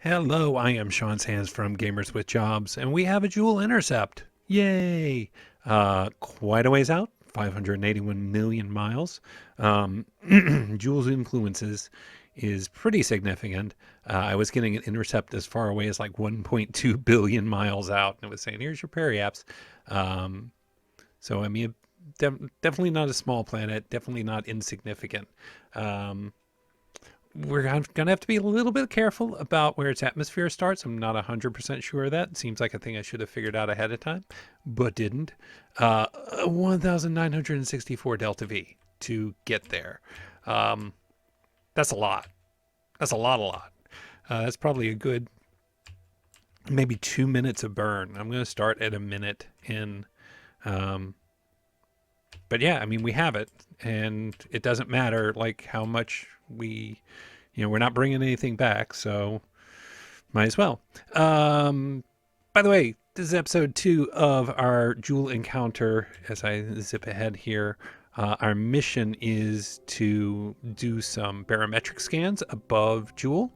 Hello, I am Sean Sands from Gamers with Jobs, and we have a Jool intercept. Yay! Quite a ways out, 581 million miles. Jool's influences is pretty significant. I was getting an intercept as far away as like 1.2 billion miles out, and it was saying, "Here's your periaps." Um, so I mean, definitely not a small planet, definitely not insignificant. Um, we're going to have to be a little bit careful about where its atmosphere starts. I'm not 100% sure of that. It seems like a thing I should have figured out ahead of time, but didn't. 1,964 delta V to get there. Um, that's a lot. That's a lot. That's probably a good maybe 2 minutes of burn. I'm going to start at a minute in. Um, but yeah, I mean, we have it, and it doesn't matter like how much we're not bringing anything back, so might as well. By the way, this is episode 2 of our Jool encounter. As I zip ahead here, our mission is to do some barometric scans above Jool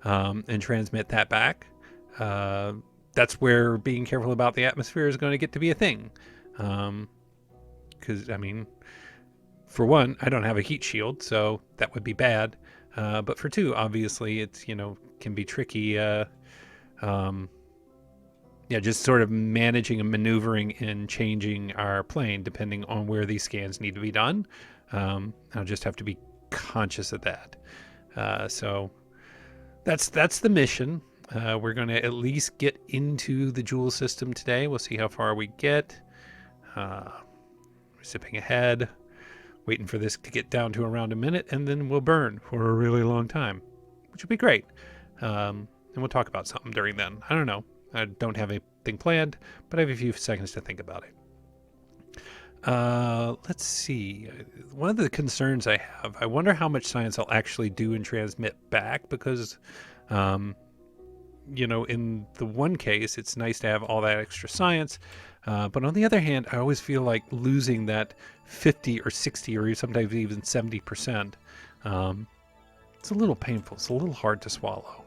and transmit that back. That's where being careful about the atmosphere is going to get to be a thing. Because, I mean, for one, I don't have a heat shield, so that would be bad. But for two, obviously, it's, can be tricky. Just sort of managing and maneuvering and changing our plane depending on where these scans need to be done. I'll just have to be conscious of that. So that's the mission. We're going to at least get into the Jool system today. We'll see how far we get. Zipping ahead, waiting for this to get down to around a minute, and then we'll burn for a really long time, which will be great. And we'll talk about something during then. I don't know. I don't have anything planned, but I have a few seconds to think about it. Let's see. One of the concerns I have, I wonder how much science I'll actually do and transmit back because, in the one case, it's nice to have all that extra science. But on the other hand, I always feel like losing that 50 or 60 or sometimes even 70%. It's a little painful. It's a little hard to swallow.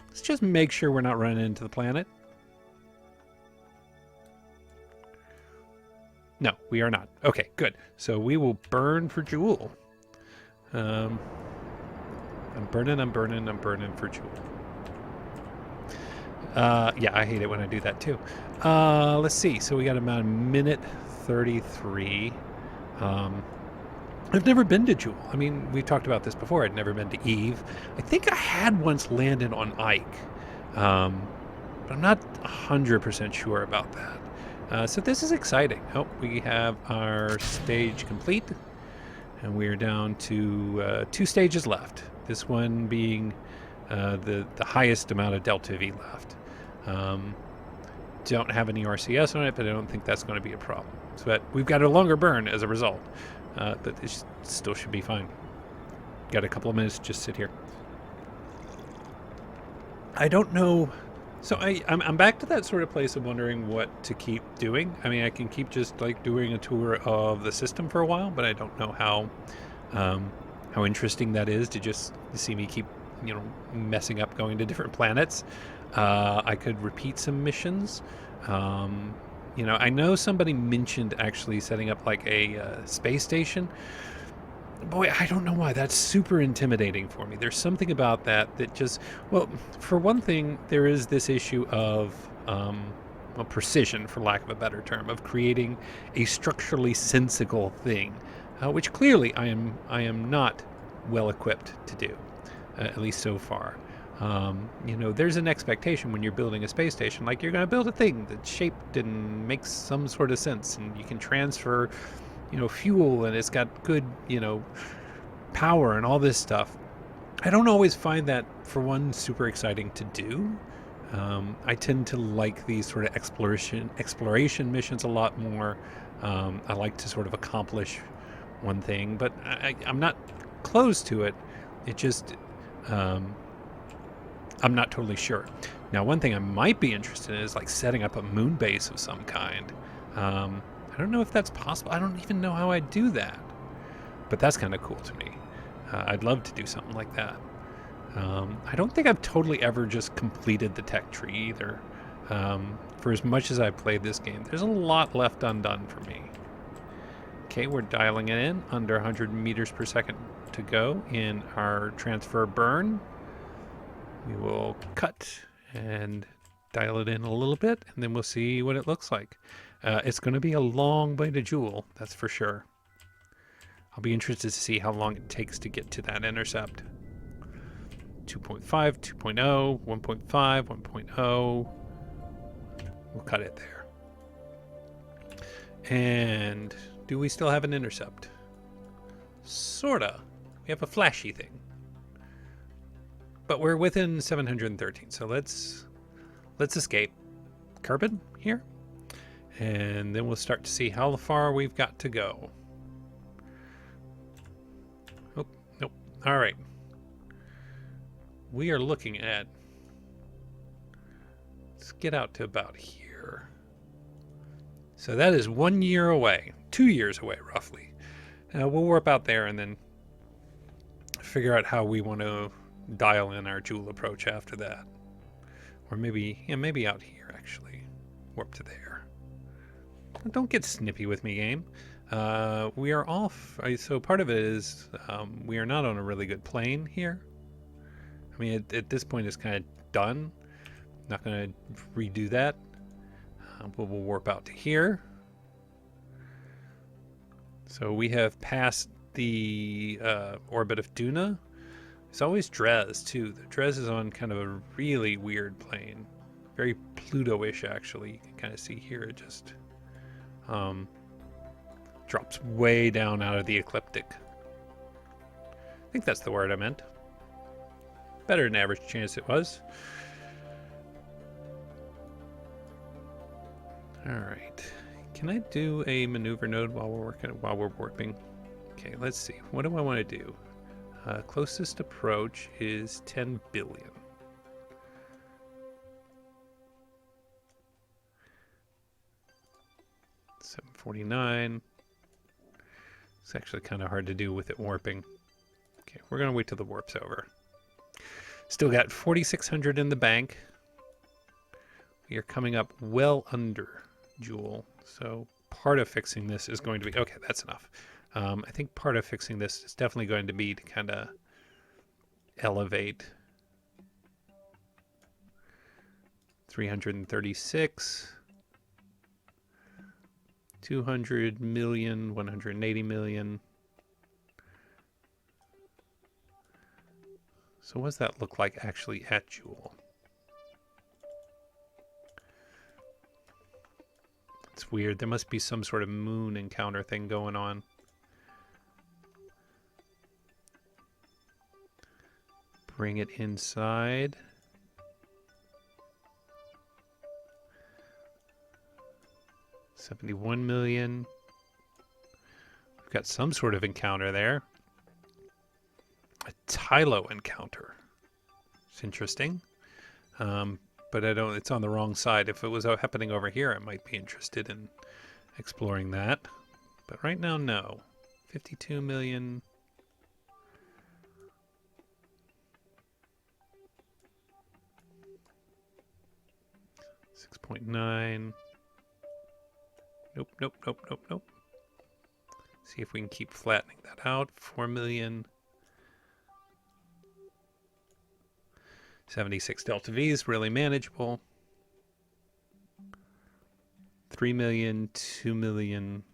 Let's just make sure we're not running into the planet. No, we are not. Okay, good. So we will burn for Jool. I'm burning for Jool. Yeah, I hate it when I do that too. Let's see. So we got about a minute 33. I've never been to Jool. I mean, we talked about this before. I'd never been to Eve. I think I had once landed on Ike, but I'm not 100% sure about that. So this is exciting. Oh, we have our stage complete, and we are down to 2 stages left. This one being the highest amount of delta V left. Don't have any RCS on it, but I don't think that's going to be a problem. So that we've got a longer burn as a result, but it still should be fine. Got a couple of minutes to just sit here. I don't know. So I'm back to that sort of place of wondering what to keep doing. I mean, I can keep just like doing a tour of the system for a while, but I don't know how interesting that is to just see me keep messing up going to different planets. I could repeat some missions. I know somebody mentioned actually setting up like a space station. Boy, I don't know why. That's super intimidating for me. There's something about that just, well, for one thing, there is this issue of precision, for lack of a better term, of creating a structurally sensible thing, which clearly I am not well equipped to do, at least so far. There's an expectation when you're building a space station, like you're going to build a thing that's shaped and makes some sort of sense, and you can transfer, fuel, and it's got good, power and all this stuff. I don't always find that, for one, super exciting to do. I tend to like these sort of exploration missions a lot more. I like to sort of accomplish one thing, but I'm not close to it. It just, I'm not totally sure. Now, one thing I might be interested in is like setting up a moon base of some kind. I don't know if that's possible. I don't even know how I'd do that, but that's kind of cool to me. I'd love to do something like that. I don't think I've totally ever just completed the tech tree either. For as much as I've played this game, there's a lot left undone for me. Okay, we're dialing it in, under 100 meters per second to go in our transfer burn. We will cut and dial it in a little bit, and then we'll see what it looks like. It's going to be a long way to Jool, that's for sure. I'll be interested to see how long it takes to get to that intercept. 2.5, 2.0, 1.5, 1.0. We'll cut it there. And do we still have an intercept? Sorta. We have a flashy thing. But we're within 713, so let's escape Kerbal here. And then we'll start to see how far we've got to go. Oh, nope. All right. We are looking at... Let's get out to about here. So that is 1 year away. 2 years away, roughly. We'll warp out there and then figure out how we want to dial in our Jool approach after that. Or maybe, yeah, maybe out here, actually. Warp to there. Don't get snippy with me, game. We are off. So part of it is we are not on a really good plane here. I mean, at this point, it's kind of done. Not going to redo that. But we'll warp out to here. So we have passed the orbit of Duna. It's always Dres, too. The Dres is on kind of a really weird plane. Very Pluto-ish, actually. You can kind of see here it just drops way down out of the ecliptic. I think that's the word I meant. Better than average chance it was. Alright. Can I do a maneuver node while we're warping? Okay, let's see. What do I want to do? Closest approach is 10 billion. $749. It's actually kind of hard to do with it warping. Okay, we're going to wait till the warp's over. Still got 4,600 in the bank. We are coming up well under Jool. So part of fixing this is going to be... Okay, that's enough. I think part of fixing this is definitely going to be to kind of elevate 336, 200 million, 180 million. So what does that look like actually at Jool? It's weird. There must be some sort of moon encounter thing going on. Bring it inside. $71 million. We've got some sort of encounter there. A Tylo encounter. It's interesting. But I don't, it's on the wrong side. If it was happening over here, I might be interested in exploring that. But right now, no. 52 million. 6.9. Nope, nope, nope, nope, nope. See if we can keep flattening that out. 4 million. 76 delta V is really manageable. 3 million, 2 million.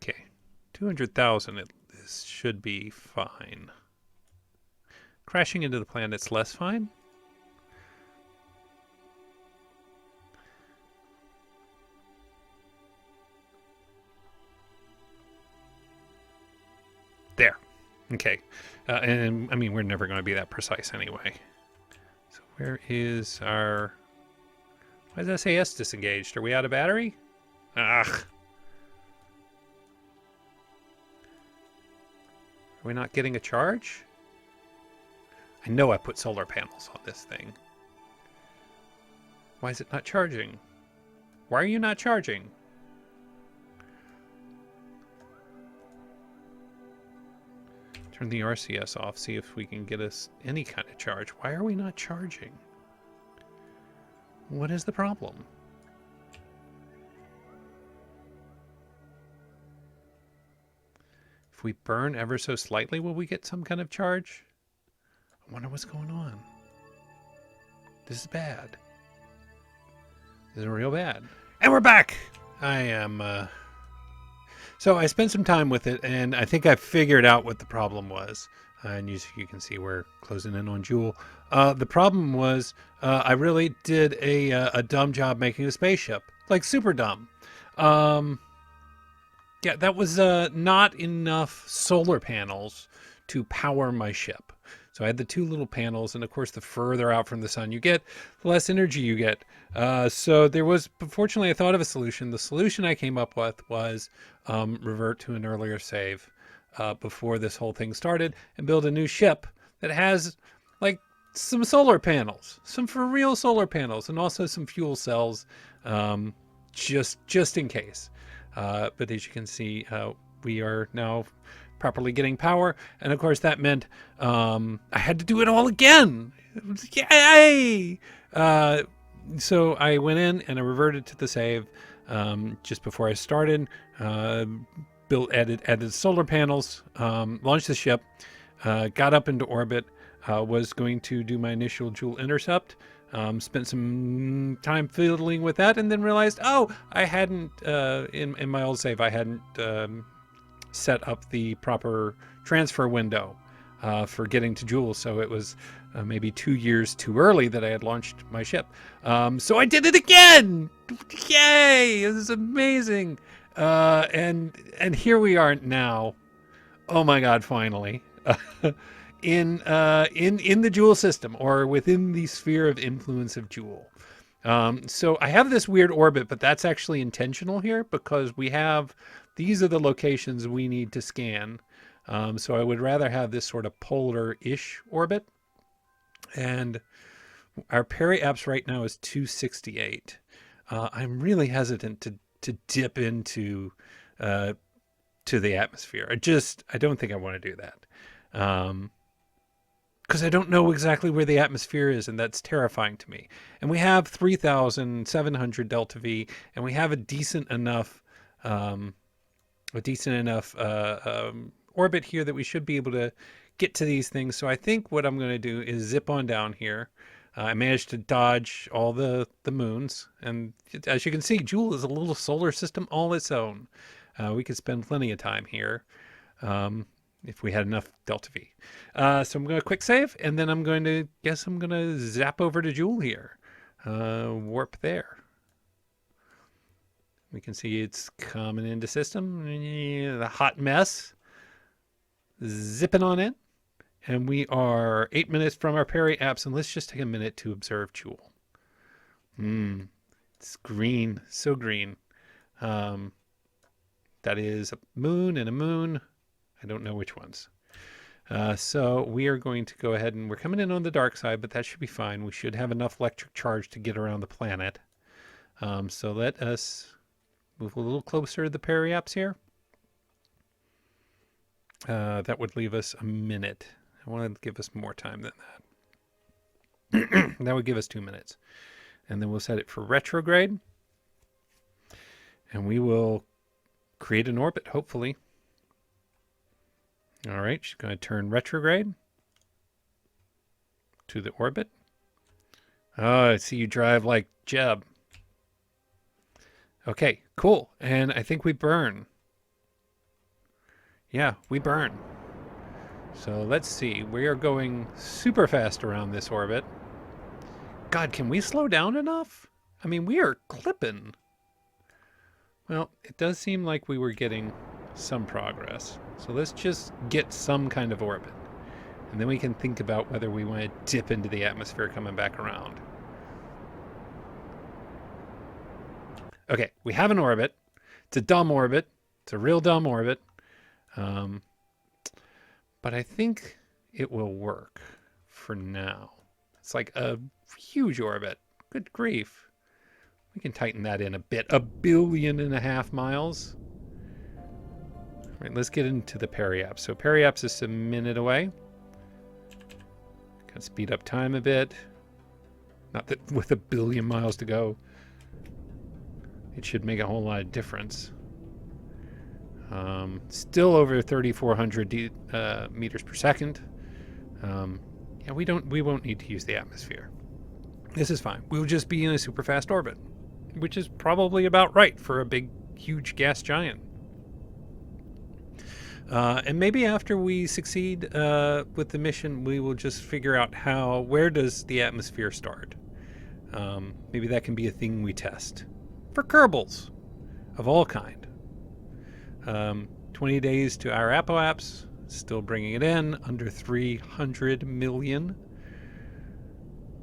Okay, 200,000. This should be fine. Crashing into the planet's less fine. There. Okay. And I mean, we're never going to be that precise anyway. So where is our... Why does SAS disengaged? Are we out of battery? Ugh. Are we not getting a charge? I know I put solar panels on this thing. Why is it not charging? Why are you not charging? Turn the RCS off, see if we can get us any kind of charge. Why are we not charging? What is the problem? If we burn ever so slightly, will we get some kind of charge? I wonder what's going on. This is bad. This is real bad. And we're back! I am, So I spent some time with it, and I think I figured out what the problem was. And you can see we're closing in on Jool. The problem was I really did a dumb job making a spaceship. Like, super dumb. Yeah, that was not enough solar panels to power my ship. So I had the two little panels, and of course, the further out from the sun you get, the less energy you get. So there was, fortunately, I thought of a solution. The solution I came up with was revert to an earlier save before this whole thing started and build a new ship that has, like, some solar panels, some for real solar panels, and also some fuel cells, just in case. But as you can see, we are now properly getting power, and of course that meant I had to do it all again. Yay! So I went in and I reverted to the save just before I started. Added solar panels, launched the ship, got up into orbit, was going to do my initial Jool intercept. Spent some time fiddling with that, and then realized, oh, I hadn't in my old save, I hadn't set up the proper transfer window for getting to Jool, so it was maybe 2 years too early that I had launched my ship. So I did it again! Yay! This is amazing! And here we are now. Oh my God! Finally, in the Jool system, or within the sphere of influence of Jool. So I have this weird orbit, but that's actually intentional here because we have, these are the locations we need to scan. So I would rather have this sort of polar-ish orbit. And our periapse right now is 268. I'm really hesitant to dip into to the atmosphere. I don't think I want to do that. Because I don't know exactly where the atmosphere is, and that's terrifying to me. And we have 3,700 delta V, and we have a decent enough orbit here that we should be able to get to these things. So I think what I'm going to do is zip on down here. I managed to dodge all the moons, and as you can see, Jool is a little solar system all its own. We could spend plenty of time here. If we had enough delta V. So I'm going to quick save, and then I'm going to zap over to Jool here. Warp there. We can see it's coming into system. The hot mess. Zipping on in. And we are 8 minutes from our periapse, and let's just take a minute to observe Jool. It's green, so green. That is a moon and a moon. I don't know which ones. So we are going to go ahead, and we're coming in on the dark side, but that should be fine. We should have enough electric charge to get around the planet. So let us move a little closer to the periapse here. That would leave us a minute. I want to give us more time than that. That would give us 2 minutes. And then we'll set it for retrograde. And we will create an orbit, hopefully. All right, she's going to turn retrograde to the orbit. Oh, I see you drive like Jeb. Okay, cool. And I think we burn. Yeah, we burn. So let's see. We are going super fast around this orbit. God, can we slow down enough? I mean, we are clipping. Well, it does seem like we were getting some progress. So let's just get some kind of orbit. And then we can think about whether we want to dip into the atmosphere coming back around. Okay, we have an orbit. It's a dumb orbit. It's a real dumb orbit. But I think it will work for now. It's like a huge orbit. Good grief. We can tighten that in a bit. 1.5 billion miles. Right, let's get into the periaps. So periaps is a minute away. Can speed up time a bit. Not that with 1 billion miles to go, it should make a whole lot of difference. Still over 3,400 meters per second. Yeah, we won't need to use the atmosphere. This is fine. We'll just be in a super fast orbit, which is probably about right for a big, huge gas giant. And maybe after we succeed with the mission, we will just figure out where does the atmosphere start. Maybe that can be a thing we test for Kerbals of all kind. 20 days to our apoaps, still bringing it in under 300 million.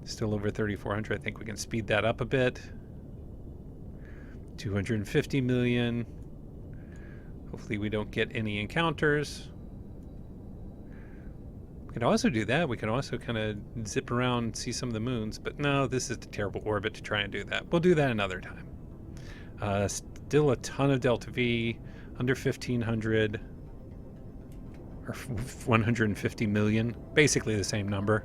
Still over 3,400. I think we can speed that up a bit. 250 million. Hopefully we don't get any encounters. We could also do that. We could also kind of zip around, see some of the moons. But no, this is a terrible orbit to try and do that. We'll do that another time. Still a ton of delta V. Under 1,500. Or 150 million. Basically the same number.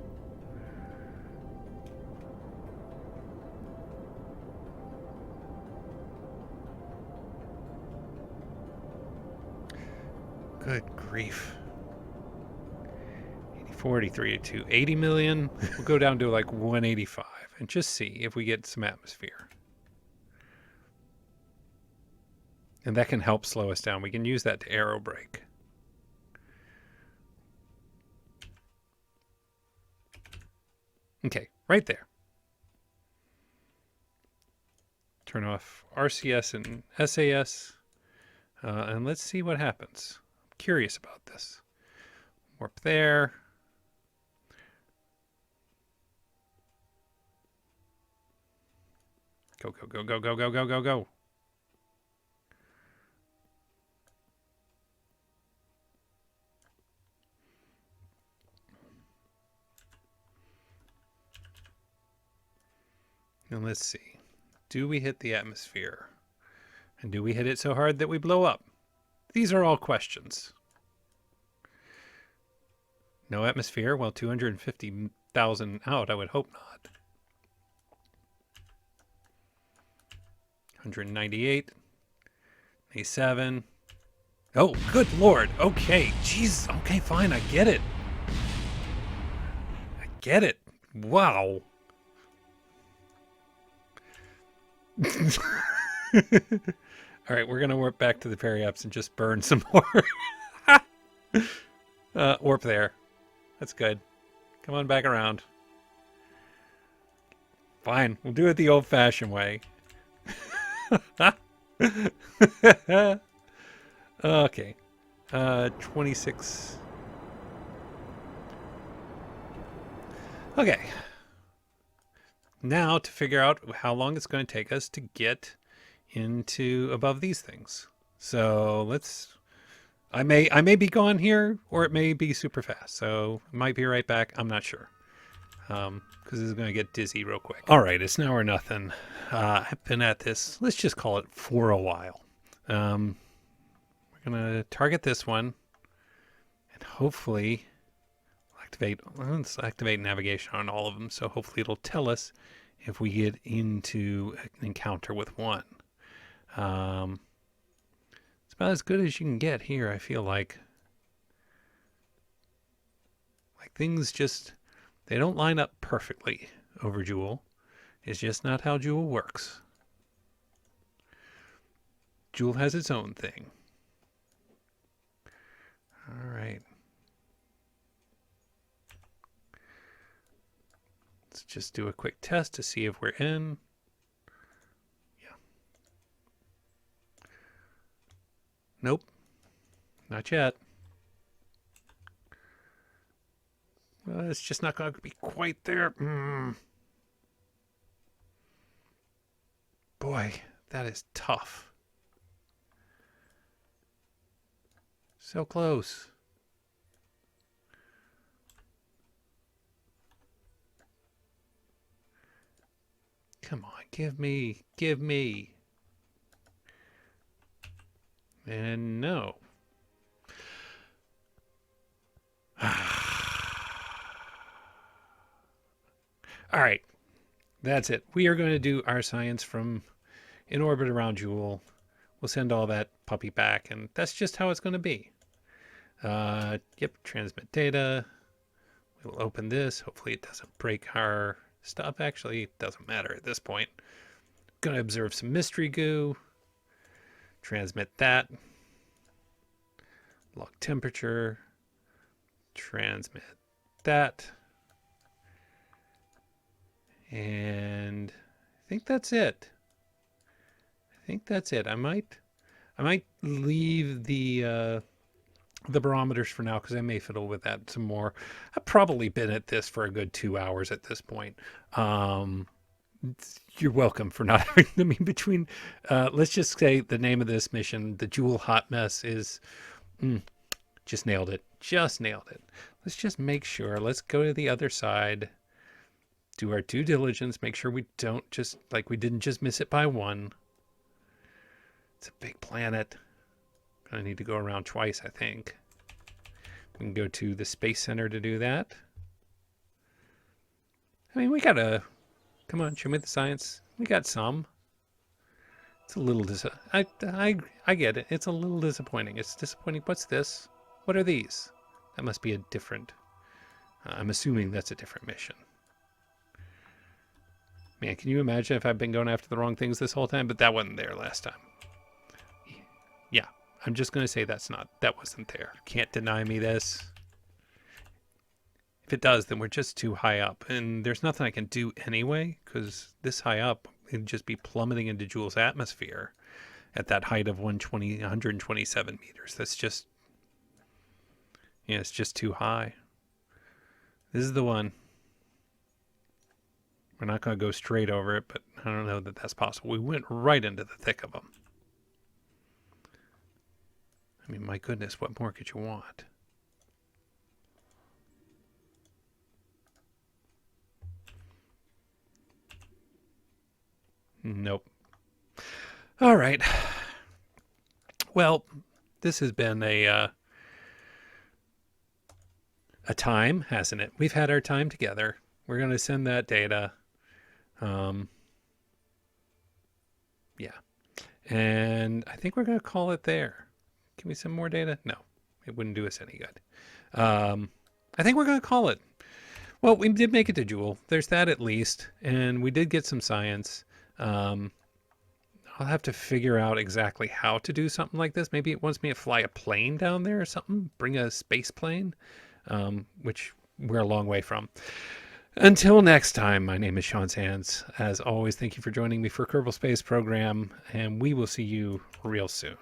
Good grief. 84, 83, 82, 80 million. We'll go down to like 185 and just see if we get some atmosphere. And that can help slow us down. We can use that to aero brake. Okay, right there. Turn off RCS and SAS. And let's see what happens. I'm curious about this. Warp there. Go, go, go, go, go, go, go, go, go. And let's see. Do we hit the atmosphere? And do we hit it so hard that we blow up? These are all questions. No atmosphere? Well, 250,000 out, I would hope not. 198. 87. Oh, good lord. Okay. Jeez. Okay, fine. I get it. I get it. Wow. All right, we're going to warp back to the periaps and just burn some more. Warp there. That's good. Come on back around. Fine, we'll do it the old-fashioned way. Okay. 26. Okay. Now to figure out how long it's going to take us to get into above these things. So let's, I may be gone here, or it may be super fast. So I might be right back. I'm not sure. Because this is going to get dizzy real quick. All right, it's now or nothing. I've been at this, let's just call it for a while. We're going to target this one and hopefully let's activate navigation on all of them. So hopefully it'll tell us if we get into an encounter with one. It's about as good as you can get here, I feel like. Like things just, they don't line up perfectly over Jool. It's just not how Jool works. Jool has its own thing. All right. Let's just do a quick test to see if we're in. Yeah. Nope. Not yet. Well, it's just not going to be quite there. Boy, that is tough. So close. Come on, give me. And no. All right, that's it. We are going to do our science from in orbit around Jool. We'll send all that puppy back, and that's just how it's going to be. Yep, transmit data. We'll open this. Hopefully it doesn't break our stuff. Actually, it doesn't matter at this point. Going to observe some mystery goo. Transmit that. Log temperature. Transmit that. And I think that's it. I might leave the barometers for now because I may fiddle with that some more. I've probably been at this for a good 2 hours at this point. You're welcome for not having them in between. Let's just say the name of this mission, the Jool Hot Mess, is just nailed it. Just nailed it. Let's just make sure. Let's go to the other side. Do our due diligence. Make sure we don't just, like, we didn't just miss it by one. It's a big planet. Gonna need to go around twice, I think. We can go to the Space Center to do that. I mean, we gotta... Come on, show me the science. We got some. It's a little I get it. It's a little disappointing. It's disappointing. What's this? What are these? That must be a different... I'm assuming that's a different mission. Man, can you imagine if I've been going after the wrong things this whole time? But that wasn't there last time. Yeah, I'm just going to say that wasn't there. Can't deny me this. If it does, then we're just too high up. And there's nothing I can do anyway, because this high up, it'd just be plummeting into Jool's atmosphere at that height of 127 meters. That's just, yeah, it's just too high. This is the one. We're not going to go straight over it, but I don't know that that's possible. We went right into the thick of them. I mean, my goodness, what more could you want? Nope. All right. Well, this has been a time, hasn't it? We've had our time together. We're going to send that data. Yeah. And I think we're going to call it there. Can we send more data? No, it wouldn't do us any good. I think we're going to call it. Well, we did make it to Jool. There's that at least. And we did get some science. I'll have to figure out exactly how to do something like this. Maybe it wants me to fly a plane down there or something. Bring a space plane, which we're a long way from. Until next time, my name is Sean Sands. As always, thank you for joining me for Kerbal Space Program, and we will see you real soon.